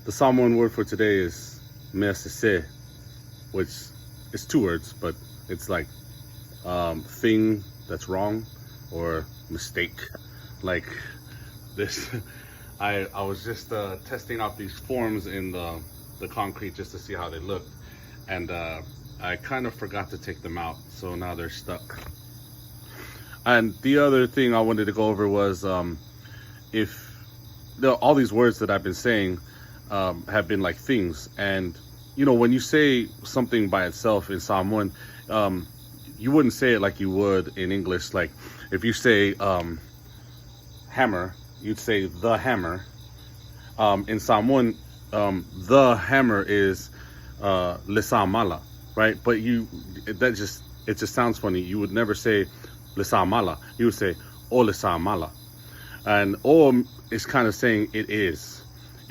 The Sāmoan word for today is sesē, which is two words, but it's like thing that's wrong or mistake. Like this, I was just testing out these forms in the concrete just to see how they looked, and I kind of forgot to take them out, so now they're stuck. And the other thing I wanted to go over was if all these words that I've been saying have been like things, and you know, when you say something by itself in Samoan, you wouldn't say it like you would in English. Like if you say hammer, you'd say the hammer. In Samoan, the hammer is lesamala, right? But it just sounds funny. You would never say lesamala. You would say o lesamala, and o is kind of saying it is.